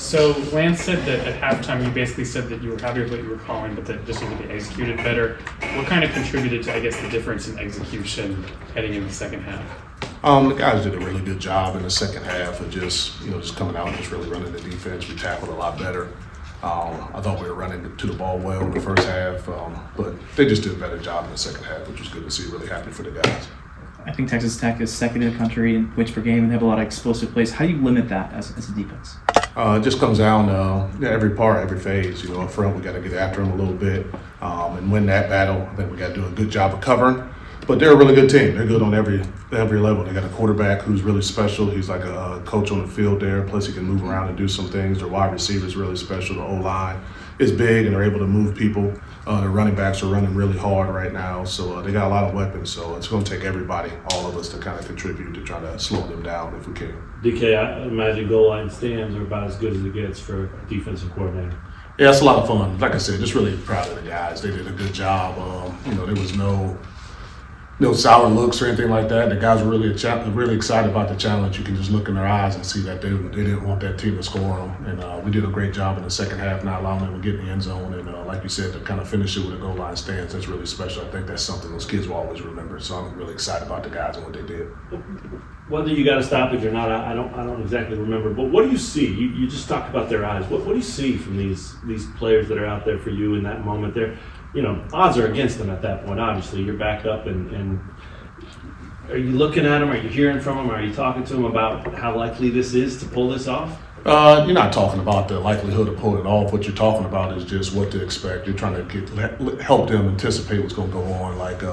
So Lance said that at halftime you basically said that you were happy with what you were calling, but that just needed to be executed better. What kind of contributed to, I guess, the difference in execution heading into the second half? The guys did a really good job in the second half of just coming out and just really running the defense. We tackled a lot better. I thought we were running to the ball well in the first half, but they just did a better job in the second half, which was good to see. Really happy for the guys. I think Texas Tech is second in the country in points per game and have a lot of explosive plays. How do you limit that as a defense? It just comes down to every part, every phase. Up front, we got to get after them a little bit and win that battle. I think we got to do a good job of covering. But they're a really good team. They're good on every level. They got a quarterback who's really special. He's like a coach on the field there. Plus, he can move around and do some things. Their wide receiver is really special. The O-line is big, and they're able to move people. Their running backs are running really hard right now. So they got a lot of weapons. So it's going to take everybody, all of us, to kind of contribute to try to slow them down if we can. DK, I imagine goal line stands are about as good as it gets for a defensive coordinator. Yeah, it's a lot of fun. Like I said, just really proud of the guys. They did a good job. There was no sour looks or anything like that. The guys were really excited about the challenge. You can just look in their eyes and see that they didn't want that team to score them. And we did a great job in the second half, not allowing them to get in the end zone. And like you said, to kind of finish it with a goal line stance, that's really special. I think that's something those kids will always remember. So I'm really excited about the guys and what they did. Whether you got a stoppage or not, I don't exactly remember. But what do you see? You just talked about their eyes. What do you see from these players that are out there for you in that moment? They're, odds are against them at that point. Obviously, you're back up, and are you looking at them? Are you hearing from them? Are you talking to them about how likely this is to pull this off? You're not talking about the likelihood of pulling it off. What you're talking about is just what to expect. You're trying to help them anticipate what's going to go on. Like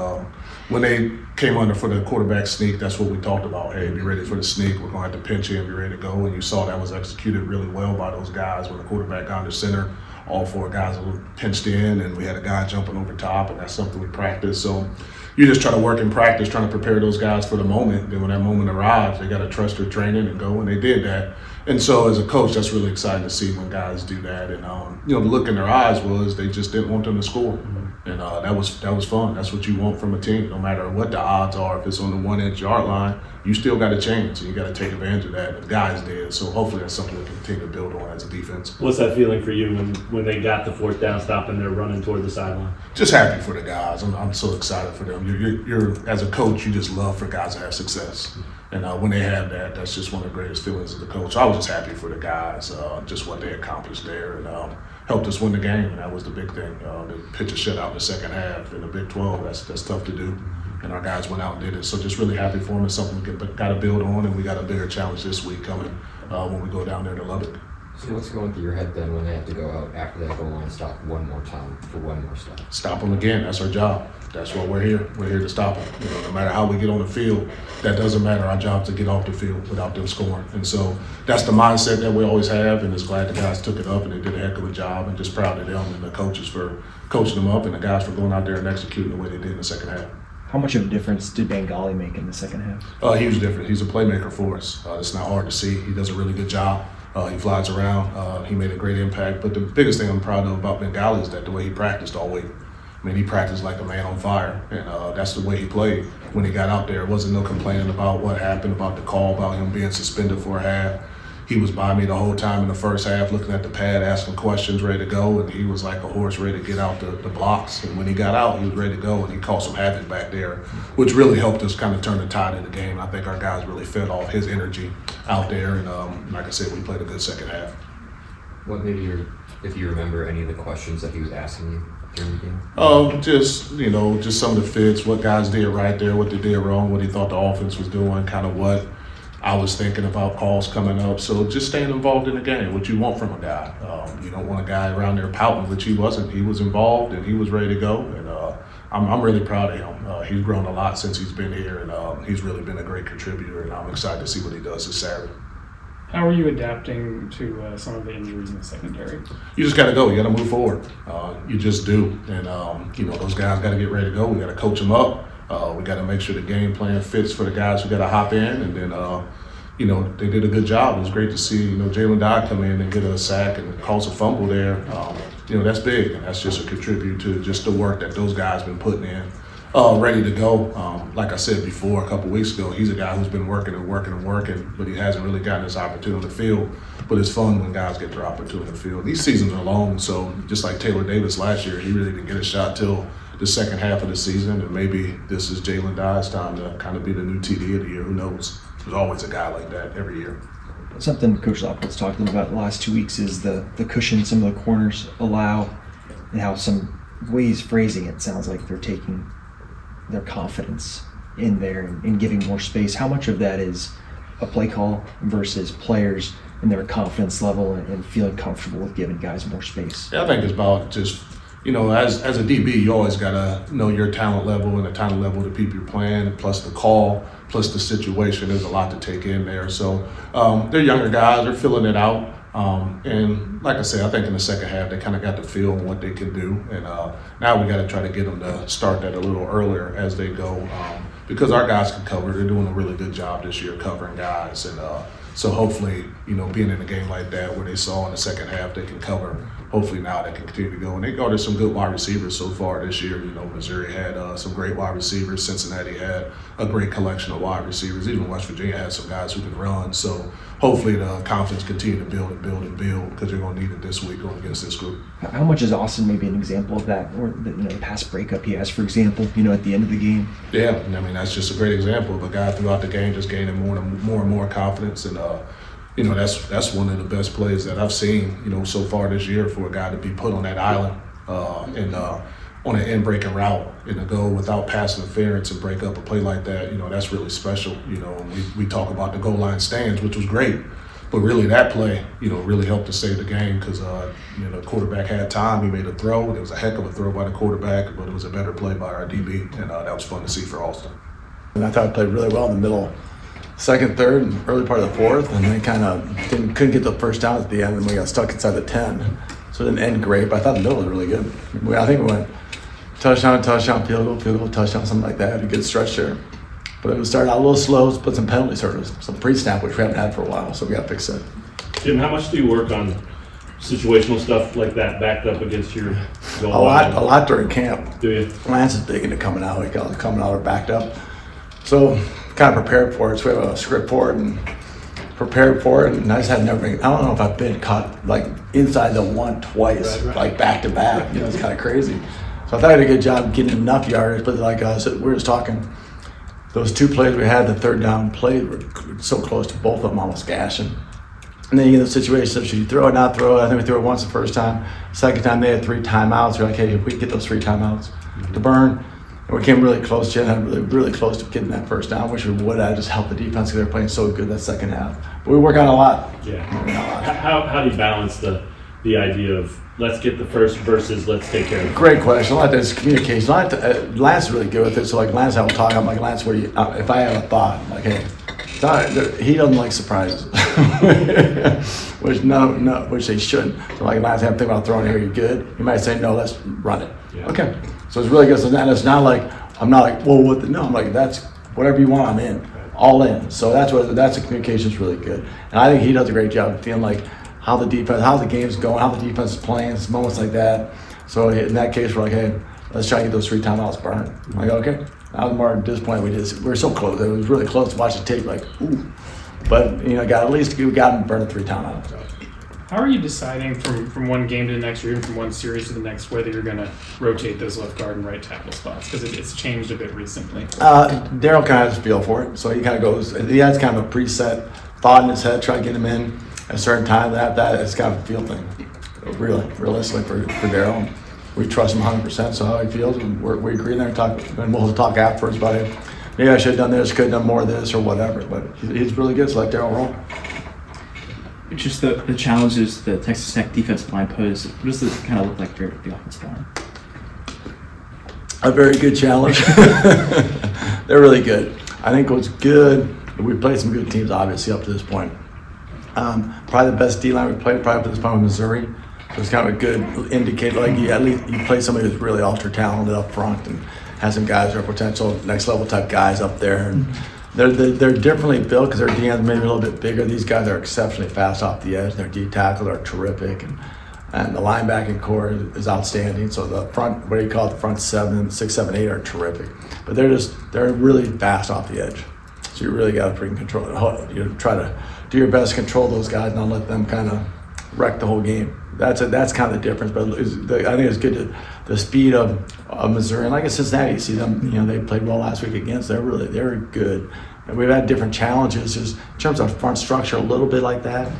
when they came under for the quarterback sneak, that's what we talked about. Hey, be ready for the sneak. We're going to have to pinch you and be ready to go. And you saw that was executed really well by those guys when the quarterback got under center. All four guys were pinched in, and we had a guy jumping over top, and that's something we practice. So you just try to work in practice, trying to prepare those guys for the moment. Then when that moment arrives, they got to trust their training and go, and they did that. And so as a coach, that's really exciting to see when guys do that. And the look in their eyes was they just didn't want them to score. And that was fun. That's what you want from a team. No matter what the odds are, if it's on the 1-inch yard line, you still got a chance, and you got to take advantage of that. The guys did. So hopefully that's something we can continue to build on as a defense. What's that feeling for you when they got the fourth down stop and they're running toward the sideline? Just happy for the guys. I'm so excited for them. You're as a coach, you just love for guys to have success. And when they have that, that's just one of the greatest feelings as a coach. I was just happy for the guys, just what they accomplished there, and helped us win the game. And that was the big thing. To pitch a shutout in the second half in the Big 12, that's tough to do. And our guys went out and did it. So just really happy for them. It's something we got to build on, and we got a bigger challenge this week coming when we go down there to Lubbock. So what's going through your head then when they have to go out after that goal line stop one more time for one more stop? Stop them again. That's our job. That's why we're here. We're here to stop them. No matter how we get on the field, that doesn't matter. Our job is to get off the field without them scoring. And so that's the mindset that we always have, and just glad the guys took it up and they did a heck of a job, and just proud of them and the coaches for coaching them up and the guys for going out there and executing the way they did in the second half. How much of a difference did Bengali make in the second half? He was different. He's a playmaker for us. It's not hard to see. He does a really good job. He flies around. He made a great impact. But the biggest thing I'm proud of about Bengali is that the way he practiced all week. I mean, he practiced like a man on fire, and that's the way he played when he got out there. It wasn't no complaining about what happened, about the call, about him being suspended for a half. He was by me the whole time in the first half, looking at the pad, asking questions, ready to go, and he was like a horse ready to get out the blocks. And when he got out, he was ready to go, and he caused some havoc back there, which really helped us kind of turn the tide of the game. I think our guys really fed off his energy out there, and like I said, we played a good second half. What if you remember any of the questions that he was asking you during the game? Just some of the fits, what guys did right there, what they did wrong, what he thought the offense was doing, kind of what I was thinking about calls coming up. So just staying involved in the game, what you want from a guy. You don't want a guy around there pouting, which he wasn't. He was involved and he was ready to go. And I'm really proud of him. He's grown a lot since he's been here, and he's really been a great contributor. And I'm excited to see what he does this Saturday. How are you adapting to some of the injuries in the secondary? You just got to go. You got to move forward. You just do. And, those guys got to get ready to go. We got to coach them up. We got to make sure the game plan fits for the guys who got to hop in. And then, they did a good job. It was great to see, Jalen Dodd come in and get a sack and cause a fumble there. That's big. And that's just a contribute to just the work that those guys been putting in. ready to go. Like I said before, a couple weeks ago, he's a guy who's been working, but he hasn't really gotten his opportunity on the field. But it's fun when guys get their opportunity on the field. These seasons are long, so just like Taylor Davis last year, he really didn't get a shot till the second half of the season, and maybe this is Jalen Dye's time to kind of be the new TD of the year. Who knows? There's always a guy like that every year. Something Coach Lockwood's talked about the last 2 weeks is the cushion some of the corners allow, and how some ways phrasing it sounds like they're taking their confidence in there and giving more space. How much of that is a play call versus players and their confidence level and feeling comfortable with giving guys more space? Yeah, I think it's about just, as a DB, you always got to know your talent level and the talent level of the people you're playing, and plus the call, plus the situation. There's a lot to take in there. So they're younger guys, they're filling it out. And like I said, I think in the second half, they kind of got the feel of what they can do. And now we got to try to get them to start that a little earlier as they go, because our guys can cover. They're doing a really good job this year covering guys. And so hopefully, being in a game like that where they saw in the second half they can cover, hopefully now they can continue to go. And they guarded some good wide receivers so far this year. Missouri had some great wide receivers. Cincinnati had a great collection of wide receivers. Even West Virginia had some guys who can run. So hopefully the confidence continue to build because they're going to need it this week going against this group. How much is Austin maybe an example of that, or the pass breakup he has, for example, at the end of the game? Yeah, that's just a great example of a guy throughout the game just gaining more and more confidence. And that's one of the best plays that I've seen, so far this year, for a guy to be put on that island and on an in-breaking route and to go without pass interference and break up a play like that. That's really special. We talk about the goal line stands, which was great, but really that play, really helped to save the game because the quarterback had time. He made a throw. It was a heck of a throw by the quarterback, but it was a better play by our DB, and that was fun to see for Austin. And I thought I played really well in the middle, second, third, and early part of the fourth, and they kind of couldn't get the first down at the end, and we got stuck inside the 10. So it didn't end great, but I thought the middle was really good. I think we went touchdown, field goal, touchdown, something like that. A good stretch there. But it started out a little slow, put some penalty service, some pre-snap, which we haven't had for a while, so we got to fix it. Jim, how much do you work on situational stuff like that backed up against your goal A line? lot during camp. Do you? Lance is big into coming out. We got it coming out or backed up. So kind of prepared for it. So we have a script for it and prepared for it. And I just had never. I don't know if I've been caught like inside the one twice, Right. like back to back. It's kind of crazy. So I thought I did a good job getting enough yardage. But like we were just talking, those two plays we had, the third down play, were so close to both of them, almost gashing. And then you get the situation, should you throw it, not throw it? I think we threw it once the first time. Second time, they had 3 timeouts. We're like, hey, if we can get those 3 timeouts to burn. And we came really close. Jen had really close to getting that first down. Wish we would have just helped the defense because they were playing so good that second half. But we work on a lot. Yeah. How do you balance the idea of let's get the first versus let's take care of it? Great question. A lot of this communication. Lance is really good with it. So like Lance, I will talk. I'm like, Lance, what do you? If I have a thought, I'm like, hey, he doesn't like surprises, which they shouldn't. So like Lance, I'm thinking about throwing here. You good? You might say no. Let's run it. Yeah. Okay. So it's really good. So then it's not like I'm not like whoa. What the, no, I'm like that's whatever you want. I'm in, all in. So that's the communication is really good. And I think he does a great job of feeling like how the game's going, how the defense is playing, it's moments like that. So in that case, we're like, hey, let's try to get those 3 timeouts burned. I'm like, okay. I was more disappointed we were so close. It was really close to watch the tape, like, ooh. But, we got them burning 3 timeouts. How are you deciding from one game to the next, or even from one series to the next, whether you're going to rotate those left guard and right tackle spots? Because it's changed a bit recently. Daryl kind of has a feel for it. So he kind of goes, he has kind of a preset thought in his head, try to get him in at a certain time. That it's kind of a feel thing, really, realistically for Daryl. We trust him 100%, so how he feels, and we agree there and talk, and we'll talk afterwards about it. Maybe I should have done this, could have done more of this, or whatever, but he's really good, so let Daryl roll. Just the challenges the Texas Tech defensive line pose, what does this kind of look like for the offensive line? A very good challenge. They're really good. I think what's good, we played some good teams, obviously, up to this point. Probably the best D-line we played, probably up to this point with Missouri. So it's kind of a good indicator, like at least you play somebody who's really ultra talented up front and has some guys who are potential next level type guys up there. And they're differently built because their DNs maybe a little bit bigger. These guys are exceptionally fast off the edge. Their D tackles are terrific, and And the linebacking core is outstanding. So the front, what do you call it, the front 6, 7, 8 are terrific. But they're really fast off the edge. So you really got to freaking control it. You try to do your best to control those guys and not let them kind of wreck the whole game. That's kind of the difference. But I think it's good the speed of Missouri. And like in Cincinnati, you see them, they played well last week against. They're good. And we've had different challenges just in terms of front structure, a little bit like that.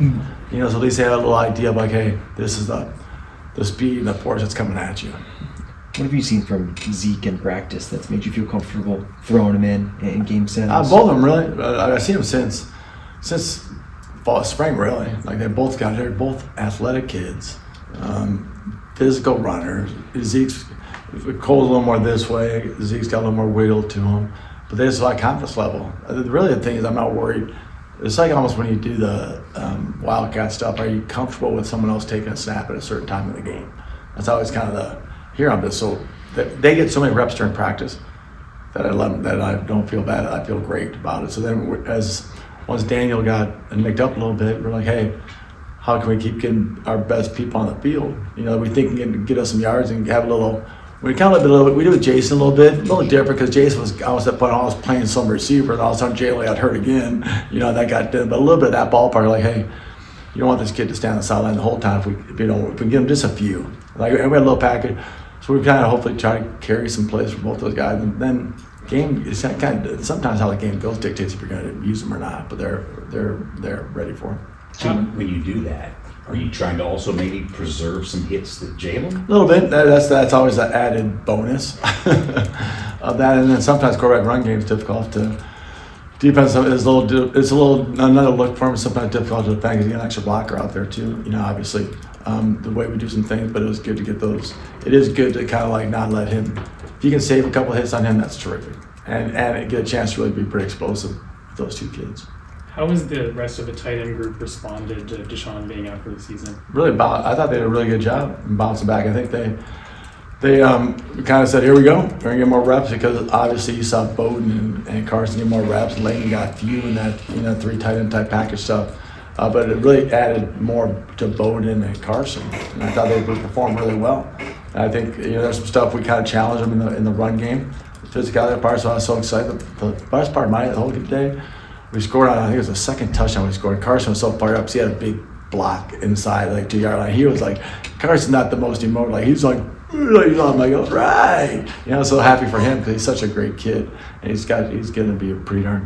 So at least they have a little idea of like, hey, this is the speed and the force that's coming at you. What have you seen from Zeke in practice that's made you feel comfortable throwing him in game settings? Both of them, really. I've seen them since spring, really. Like they're both athletic kids, physical runners. Cole's a little more this way. Zeke's got a little more wiggle to him. But there's a lot of confidence level. Really, the thing is, I'm not worried. It's like almost when you do the Wildcat stuff, are you comfortable with someone else taking a snap at a certain time in the game? That's always kind of here I'm just so they get so many reps during practice that I don't feel bad. I feel great about it. So then once Daniel got nicked up a little bit, we're like, hey, how can we keep getting our best people on the field? We think can get us some yards and have a little. We kind of we did with Jason a little different because Jason I was at the point I was playing some receiver and all of a sudden Jalen got hurt again. That got done. But a little bit of that ballpark, like, hey, you don't want this kid to stand on the sideline the whole time. If we can give him just a few, like, and we had a little package, so we kind of hopefully try to carry some plays for both those guys. And then game is kind of sometimes how the game goes dictates if you're going to use them or not. But they're ready for them. So when you do that, are you trying to also maybe preserve some hits that Jalen? A little bit. That's always an added bonus of that. And then sometimes quarterback run game is difficult to defense. It's a little another look for him. Sometimes difficult to defend because you get an extra blocker out there too. Obviously the way we do some things, but it was good to get those. It is good to kind of like not let him. If you can save a couple hits on him, that's terrific, and get a chance to really be pretty explosive with those two kids. How has the rest of the tight end group responded to Deshaun being out for the season? Really, I thought they did a really good job in bouncing back. I think they kind of said, here we go. We're going to get more reps because obviously you saw Bowden and Carson get more reps. Layton got few in that 3 tight end type package stuff. But it really added more to Bowden and Carson. And I thought they would perform really well. And I think there's some stuff we kind of challenged them in the run game. The physicality part, so I was so excited. The best part of the whole day, we scored on, I think it was the second touchdown we scored. Carson was so fired up, so he had a big block inside, like 2-yard line. He was like, Carson's not the most emotional. Like, he's like, I'm like, all right. So happy for him because he's such a great kid. And he's going to be pretty darn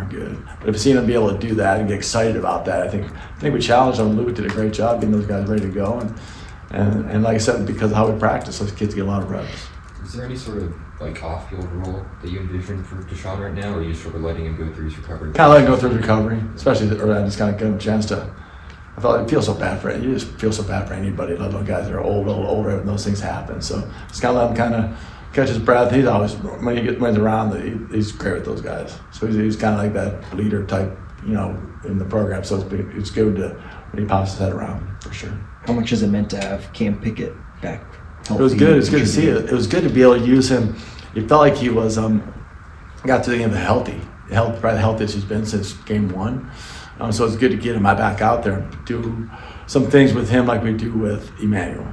good. But if seeing him be able to do that and get excited about that, I think we challenged him. Luke did a great job getting those guys ready to go. And like I said, because of how we practice, those kids get a lot of reps. Is there any sort of off-field role that you envision for Deshaun right now, or are you sort of letting him go through his recovery? Kind of letting him go through recovery, especially I just kind of give him a chance to. I feel so bad for it. You just feel so bad for anybody, let alone guys that are a little older, and those things happen. So just kind of let him kind of catch his breath. He's always when he's around, he's great with those guys. So he's kind of like that leader type, in the program. So it's good to when he pops his head around for sure. How much has it meant to have Cam Pickett back healthy? It was good. It's good to see it. It was good to be able to use him. It felt like he was got to the end of probably the healthiest he's been since game 1. So it's good to get him back out there and do some things with him like we do with Emmanuel.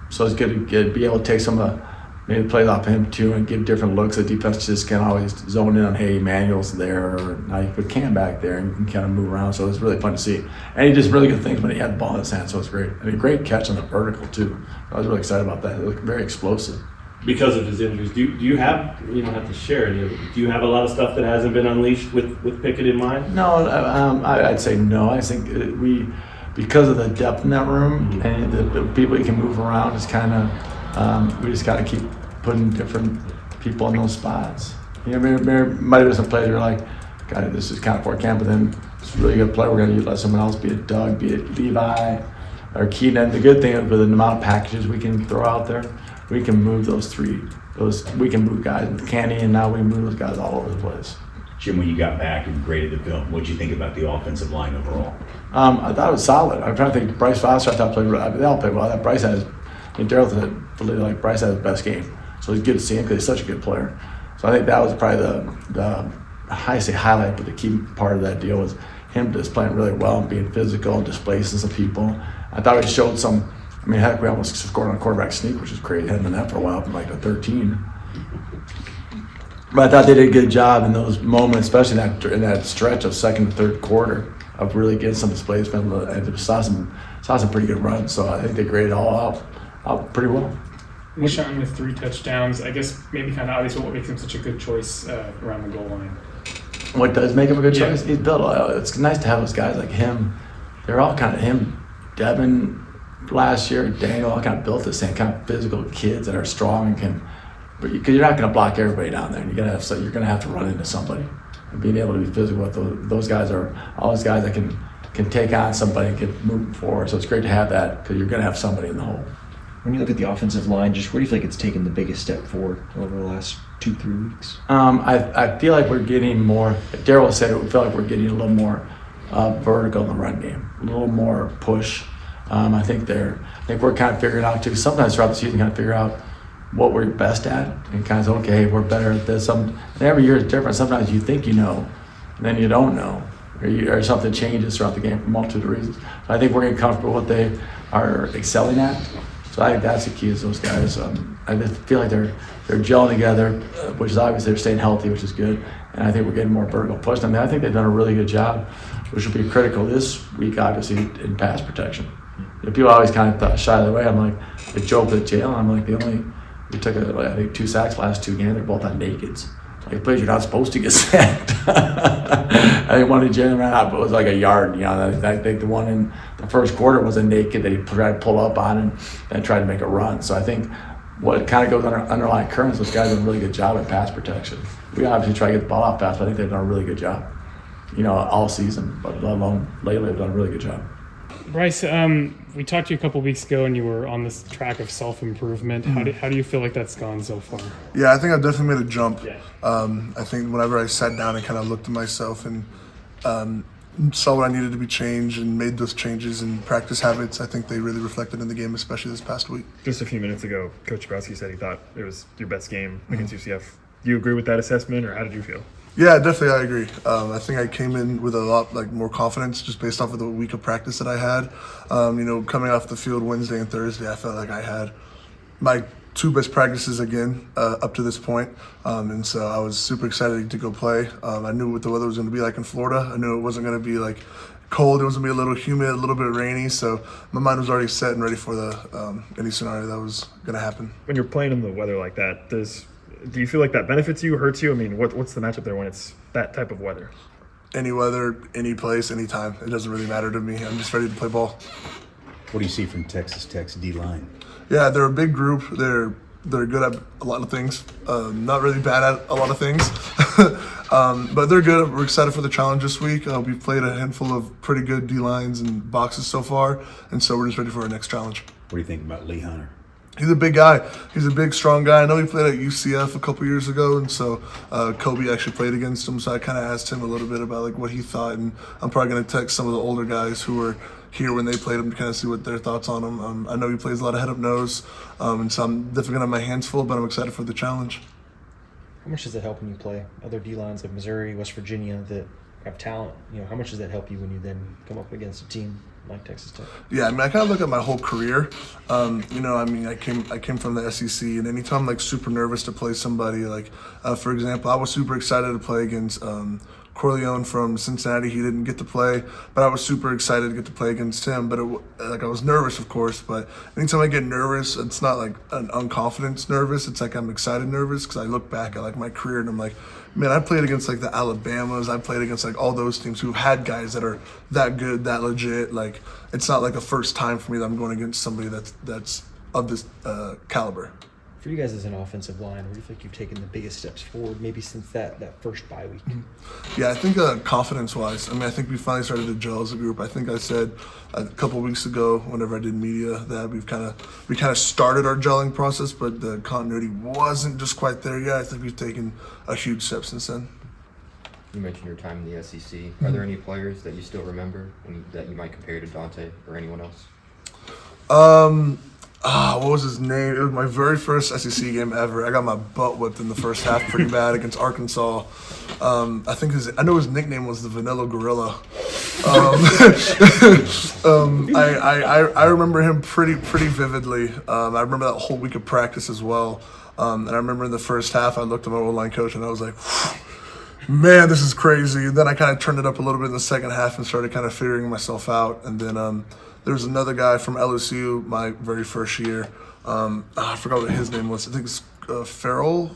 So it's good to be able to take some of the maybe plays off him too and give different looks. The defense just can't always zone in on, hey, Emmanuel's there, or now you put Cam back there and you can kind of move around. So it's really fun to see. And he did really good things when he had the ball in his hand, so it's great. And a great catch on the vertical too. I was really excited about that. It looked very explosive. Because of his injuries, do you have, you don't have to share any of it, do you have a lot of stuff that hasn't been unleashed with Pickett in mind? No, I'd say no. I think because of the depth in that room and the people you can move around, it's kind of, we just got to keep putting different people in those spots. There might have been some plays where like, God, this is kind of for Cam, but then it's a really good play. We're going to utilize someone else, be it Doug, be it Levi, or Keenan. The good thing is with the amount of packages we can throw out there, we can move we can move guys with Canny, and now we move those guys all over the place. Jim, when you got back and graded the film, what did you think about the offensive line overall? I thought it was solid. I'm trying to think. Bryce Foster, I thought played well. They all played well. Bryce had Daryl said Bryce had his best game, so it's good to see him because he's such a good player. So I think that was probably the highlight, but the key part of that deal was him just playing really well and being physical and displacing some people. I thought he showed some I mean, heck, we almost scored on a quarterback sneak, which is crazy. Hadn't done that for a while, from like a 13. But I thought they did a good job in those moments, especially in that stretch of second and third quarter, of really getting some displays. And saw some pretty good runs. So I think they graded all out pretty well. Wishan with 3 touchdowns. I guess maybe kind of obvious what makes him such a good choice around the goal line. What does make him a good Yeah. choice? He's built. It's nice to have those guys like him. They're all kind of him, Devin last year, Daniel, all kind of built the same kind of physical kids that are strong and can. But because you're not going to block everybody down there, and you're going to have to run into somebody. And being able to be physical with those guys are all those guys that can take on somebody and get moving forward. So it's great to have that because you're going to have somebody in the hole. When you look at the offensive line, just where do you feel like it's taken the biggest step forward over the last 2-3 weeks? I feel like we're getting more. Daryl said it. We feel like we're getting a little more vertical in the run game, a little more push. I think we're kind of figuring out too. Sometimes throughout the season, kind of figure out what we're best at and kind of say, okay, we're better at this. And every year is different. Sometimes you think you know, and then you don't know, or something changes throughout the game for a multitude of reasons. So I think we're getting comfortable with what they are excelling at. So I think that's the key is those guys. I just feel like they're gelling together, which is obviously they're staying healthy, which is good. And I think we're getting more vertical push. I mean, I think they've done a really good job, which will be critical this week, obviously, in pass protection. You know, people always kind of shy away. I'm like, if Joe put Jalen, I'm like, we took, I think, 2 sacks last 2 games. They're both on nakeds. Like, plays you're not supposed to get sacked. I think one of Jalen ran out, but it was like a yard. You know, I think the one in the first quarter was a naked that he tried to pull up on and tried to make a run. So I think what kind of goes under underlying currents, those guys have done a really good job at pass protection. We obviously try to get the ball out fast, but I think they've done a really good job, you know, all season, but let alone lately, they've done a really good job. Bryce, we talked to you a couple weeks ago, and you were on this track of self-improvement. How do you feel like that's gone so far? Yeah, I think I've definitely made a jump. I think whenever I sat down and kind of looked at myself and saw what I needed to be changed and made those changes and practice habits, I think they really reflected in the game, especially this past week. Just a few minutes ago, Coach Zebrowski said he thought it was your best game against UCF. Do you agree with that assessment, or how did you feel? Yeah, definitely, I agree. I think I came in with a lot more confidence just based off of the week of practice that I had. You know, coming off the field Wednesday and Thursday, I felt like I had my 2 best practices again up to this point. And so I was super excited to go play. I knew what the weather was going to be like in Florida. I knew it wasn't going to be like cold. It was going to be a little humid, a little bit rainy. So my mind was already set and ready for the any scenario that was going to happen. When you're playing in the weather like that, do you feel like that benefits you, hurts you? I mean, what's the matchup there when it's that type of weather? Any weather, any place, any time. It doesn't really matter to me. I'm just ready to play ball. What do you see from Texas Tech's D-line? Yeah, they're a big group. They're good at a lot of things. Not really bad at a lot of things. But they're good. We're excited for the challenge this week. We've played a handful of pretty good D-lines and boxes so far, and so we're just ready for our next challenge. What do you think about Lee Hunter? He's a big guy. He's a big, strong guy. I know he played at UCF a couple years ago, and so Kobe actually played against him. So I kind of asked him a little bit about what he thought, and I'm probably going to text some of the older guys who were here when they played him to kind of see what their thoughts on him. I know he plays a lot of head-up-nose, and so I'm definitely going to have my hands full, but I'm excited for the challenge. How much does that help when you play other D-lines like Missouri, West Virginia that have talent? You know, how much does that help you when you then come up against a team like Texas Tech? Yeah, I mean, I kind of look at my whole career. You know, I mean, I came from the SEC, and anytime I'm super nervous to play somebody, for example, I was super excited to play against Corleone from Cincinnati. He didn't get to play, but I was super excited to get to play against him. But I was nervous, of course. But anytime I get nervous, it's not like an unconfidence nervous. It's like I'm excited nervous because I look back at my career and I'm like, man, I played against the Alabamas. I played against all those teams who've had guys that are that good, that legit. It's not like a first time for me that I'm going against somebody that's of this caliber. For you guys as an offensive line, where do you think you've taken the biggest steps forward, maybe since that first bye week? Yeah, I think confidence-wise, I mean, I think we finally started to gel as a group. I think I said a couple of weeks ago, whenever I did media, that we kind of started our gelling process, but the continuity wasn't just quite there yet. I think we've taken a huge step since then. You mentioned your time in the SEC. Are there any players that you still remember that you might compare to Dante or anyone else? what was his name? It was my very first SEC game ever. I got my butt whipped in the first half pretty bad against Arkansas. I know his nickname was the Vanilla Gorilla. I remember him pretty vividly. I remember that whole week of practice as well. And I remember in the first half, I looked at my O-line coach and I was like, man, this is crazy. And then I kind of turned it up a little bit in the second half and started kind of figuring myself out. And then there was another guy from LSU my very first year. I forgot what his name was. I think it's Farrell.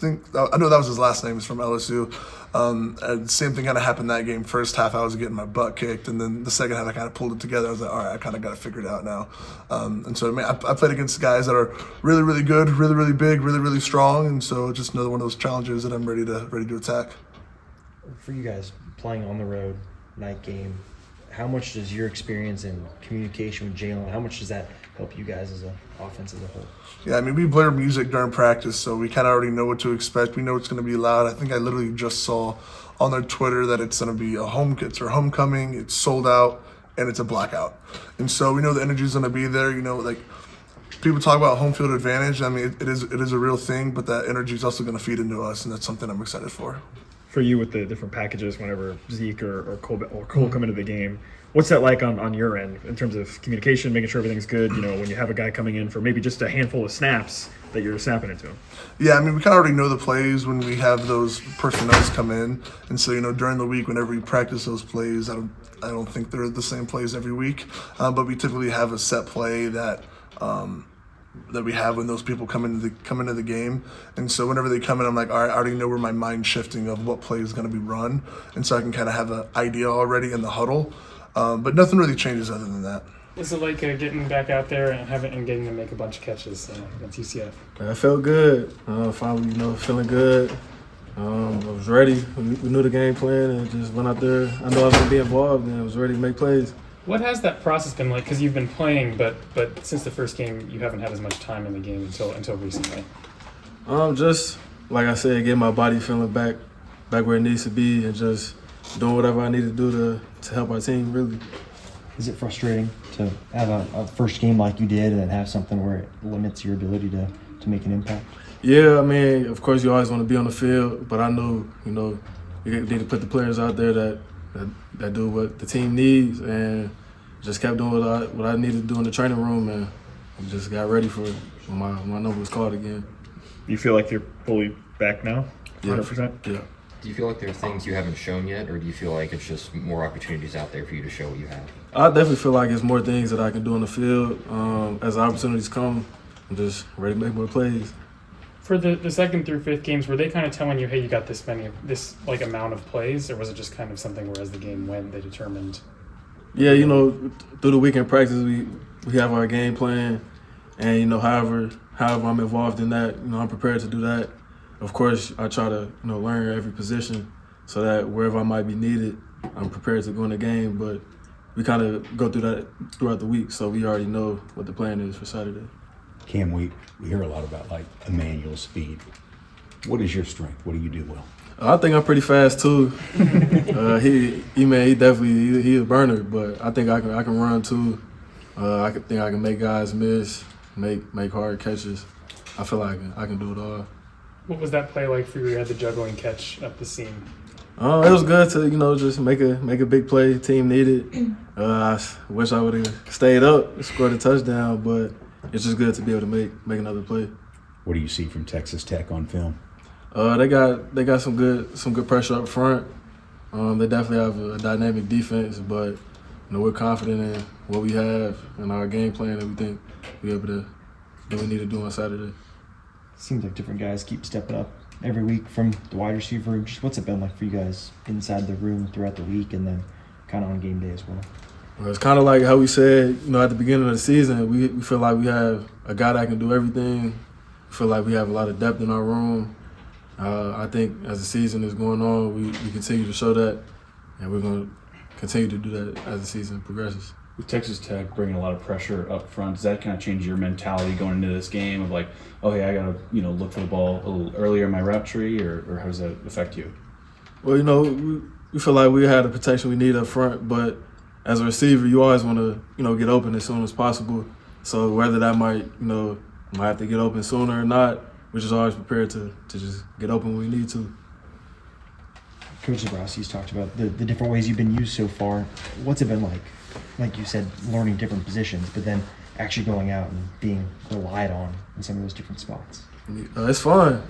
I know that was his last name. It's from LSU. And same thing kind of happened that game. First half, I was getting my butt kicked, and then the second half, I kind of pulled it together. I was like, all right, I kind of got it figured out now. And so I played against guys that are really, really good, really, really big, really, really strong, and so just another one of those challenges that I'm ready to attack. For you guys playing on the road, night game, how much does your experience and communication with Jalen, how much does that help you guys as an offense as a whole? Yeah, I mean, we blare music during practice, so we kind of already know what to expect. We know it's going to be loud. I think I literally just saw on their Twitter that it's going to be it's our homecoming, it's sold out, and it's a blackout. And so we know the energy is going to be there. You know, like people talk about home field advantage. I mean, it is a real thing, but that energy is also going to feed into us, and that's something I'm excited for. For you with the different packages, whenever Zeke or Cole come into the game, what's that like on your end in terms of communication, making sure everything's good? You know, when you have a guy coming in for maybe just a handful of snaps that you're snapping into him. Yeah, I mean, we kind of already know the plays when we have those personnel come in, and so during the week, whenever we practice those plays, I don't think they're the same plays every week, but we typically have a set play that we have when those people come into the game. And so whenever they come in, I'm like, all right, I already know where my mind's shifting of what play is going to be run. And so I can kind of have an idea already in the huddle. But nothing really changes other than that. Is it like getting back out there and getting to make a bunch of catches against UCF? I felt good. Finally, feeling good. I was ready. We knew the game plan and just went out there. I know I was going to be involved and I was ready to make plays. What has that process been like? Because you've been playing, but since the first game, you haven't had as much time in the game until recently. Just like I said, getting my body feeling back where it needs to be, and just doing whatever I need to do to help our team. Really. Is it frustrating to have a first game like you did and then have something where it limits your ability to make an impact? Yeah, I mean, of course you always want to be on the field, but I know you need to put the players out there that do what the team needs, and just kept doing what I needed to do in the training room, and just got ready for it when my number was called again. You feel like you're fully back now? 100%? Yeah. Do you feel like there are things you haven't shown yet, or do you feel like it's just more opportunities out there for you to show what you have? I definitely feel like it's more things that I can do on the field. As opportunities come, I'm just ready to make more plays. For the second through fifth games, were they kind of telling you, hey, you got this amount of plays, or was it just kind of something where as the game went, they determined? Yeah, through the weekend practice, we have our game plan, and however I'm involved in that, I'm prepared to do that. Of course, I try to learn every position so that wherever I might be needed, I'm prepared to go in the game. But we kind of go through that throughout the week, so we already know what the plan is for Saturday. Cam, we hear a lot about Emmanuel's speed. What is your strength? What do you do well? I think I'm pretty fast too. He definitely he's a burner, but I think I can run too. I think I can make guys miss, make hard catches. I feel like I can do it all. What was that play like for you? You had the juggling catch up the seam. It was good to just make a big play. Team needed. I wish I would have stayed up, scored a touchdown, but it's just good to be able to make another play. What do you see from Texas Tech on film? They got some good pressure up front. They definitely have a dynamic defense, but we're confident in what we have and our game plan, and we think we're able to do what we need to do on Saturday. Seems like different guys keep stepping up every week from the wide receiver. Just what's it been like for you guys inside the room throughout the week and then kind of on game day as well? Well, it's kind of like how we said, at the beginning of the season, we feel like we have a guy that can do everything. We feel like we have a lot of depth in our room. I think as the season is going on, we continue to show that, and we're going to continue to do that as the season progresses. With Texas Tech bringing a lot of pressure up front, does that kind of change your mentality going into this game of like, oh, hey, I got to look for the ball a little earlier in my route tree, or how does that affect you? Well, we feel like we had the protection we need up front, but as a receiver, you always want to get open as soon as possible. So whether that might might have to get open sooner or not, we're just always prepared to just get open when we need to. Coach Zebrowski's talked about the different ways you've been used so far. What's it been like? Like you said, learning different positions, but then actually going out and being relied on in some of those different spots. It's fun.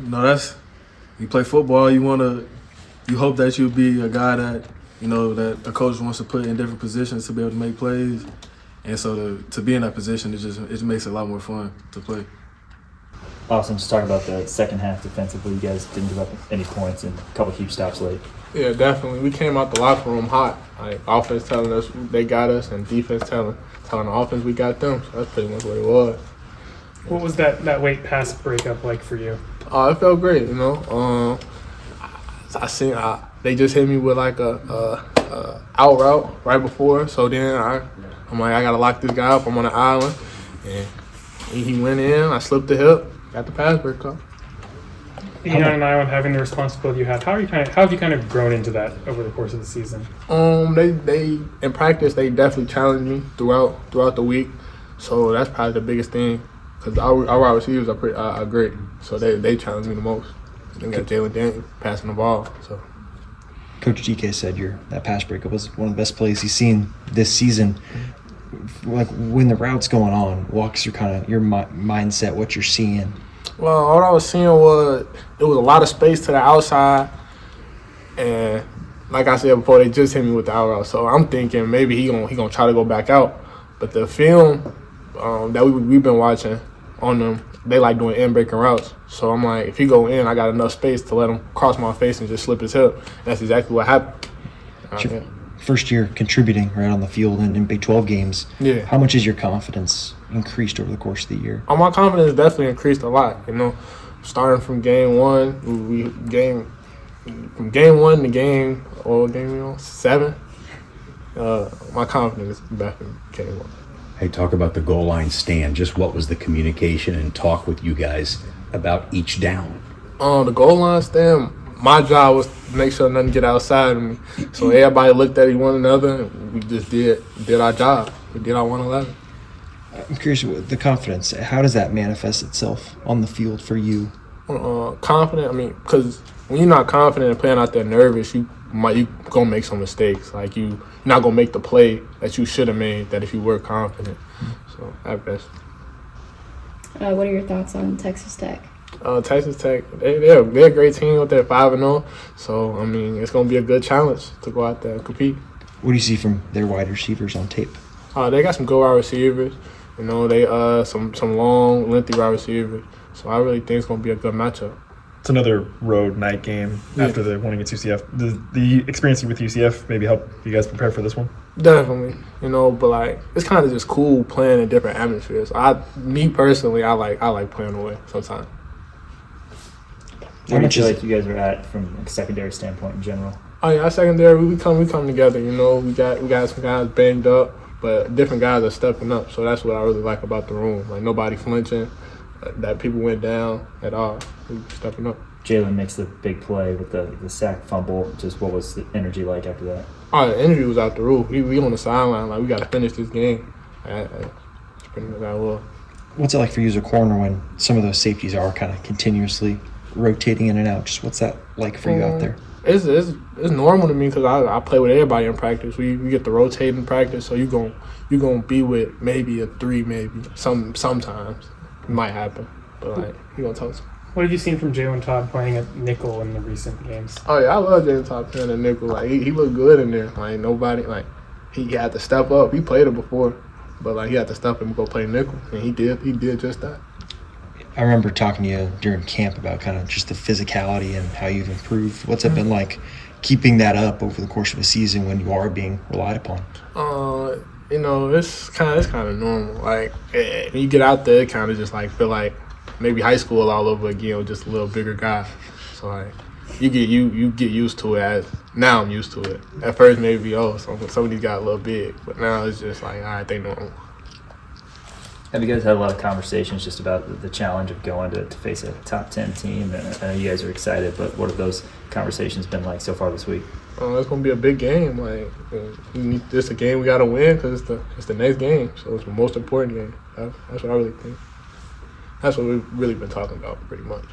You play football. You hope that you be a guy that that a coach wants to put in different positions to be able to make plays, and so to be in that position, it just makes it a lot more fun to play. Awesome. Just talking about the second half defensively, you guys didn't give up any points and a couple huge stops late. Yeah, definitely. We came out the locker room hot. Like offense telling us they got us, and defense telling the offense we got them. So that's pretty much what it was. What was that late pass breakup like for you? It felt great. I seen they just hit me with like a out route right before. So then I'm like, I gotta lock this guy up. I'm on the island, and he went in. I slipped the hip, got the pass breakup. Being on an island, having the responsibility you had, how have you kind of grown into that over the course of the season? They in practice they definitely challenged me throughout the week, so that's probably the biggest thing. Because our wide receivers are great, so they challenge me the most. They got Jalen Daniels passing the ball. So, Coach DK said that pass breakup was one of the best plays he's seen this season. Like when the route's going on, walk us through kind of your mindset, what you're seeing. Well, all I was seeing was it was a lot of space to the outside, and like I said before, they just hit me with the out route. So I'm thinking maybe he gonna try to go back out, but the film that we've been watching on them, they like doing in breaking routes. So I'm like, if he go in, I got enough space to let him cross my face and just slip his hip. And that's exactly what happened. First year contributing right on the field in Big 12 games. Yeah. How much has your confidence increased over the course of the year? My confidence definitely increased a lot. Starting from game one, from game one to game 7. My confidence definitely came up. Hey, talk about the goal line stand. Just what was the communication and talk with you guys about each down? The goal line stand, my job was to make sure nothing get outside of me. So everybody looked at one another, and we just did our job. We did our 111. I'm curious, the confidence, how does that manifest itself on the field for you? Confident, because when you're not confident and playing out there nervous, you gonna make some mistakes. Like you're not gonna make the play that you should have made that if you were confident. So at best. What are your thoughts on Texas Tech? Texas Tech, they're a great team with their 5-0. So it's gonna be a good challenge to go out there and compete. What do you see from their wide receivers on tape? They got some good wide receivers. They some long, lengthy wide receivers. So I really think it's gonna be a good matchup. It's another road night game after the winning at UCF. The experience with UCF maybe help you guys prepare for this one? Definitely, but it's kind of just cool playing in different atmospheres. Me personally, I like playing away sometimes. Where do you feel like you guys are at from a secondary standpoint in general? Oh yeah, our secondary we come together. We got some guys banged up, but different guys are stepping up. So that's what I really like about the room. Like nobody flinching, that people went down at all. We stepping up. Jalen makes the big play with the sack fumble. Just what was the energy like after that? Oh, the energy was out the roof. We on the sideline like we got to finish this game. That's pretty much how it was. What's it like for you as a corner when some of those safeties are kind of continuously rotating in and out? Just what's that like for you out there? It's normal to me because I play with everybody in practice. We get to rotate in practice, so you gonna be with maybe a 3, maybe sometimes it might happen, but you gonna toss. What have you seen from Jalen Todd playing at nickel in the recent games? Oh yeah, I love Jalen Todd playing at nickel. He looked good in there. He had to step up. He played it before, but he had to step up and go play nickel, and he did just that. I remember talking to you during camp about kind of just the physicality and how you've improved. What's it been like keeping that up over the course of a season when you are being relied upon? It's kind of normal. When you get out there, it kind of just feel like maybe high school all over again with just a little bigger guy. So you get used to it. Now I'm used to it. At first maybe some of these got a little big, but now it's just all right, they normal. Have you guys had a lot of conversations just about the challenge of going to face a top 10 team? And I know you guys are excited, but what have those conversations been like so far this week? It's gonna be a big game. Like this, a game we gotta win because it's the next game. So it's the most important game. That's what I really think. That's what we've really been talking about pretty much.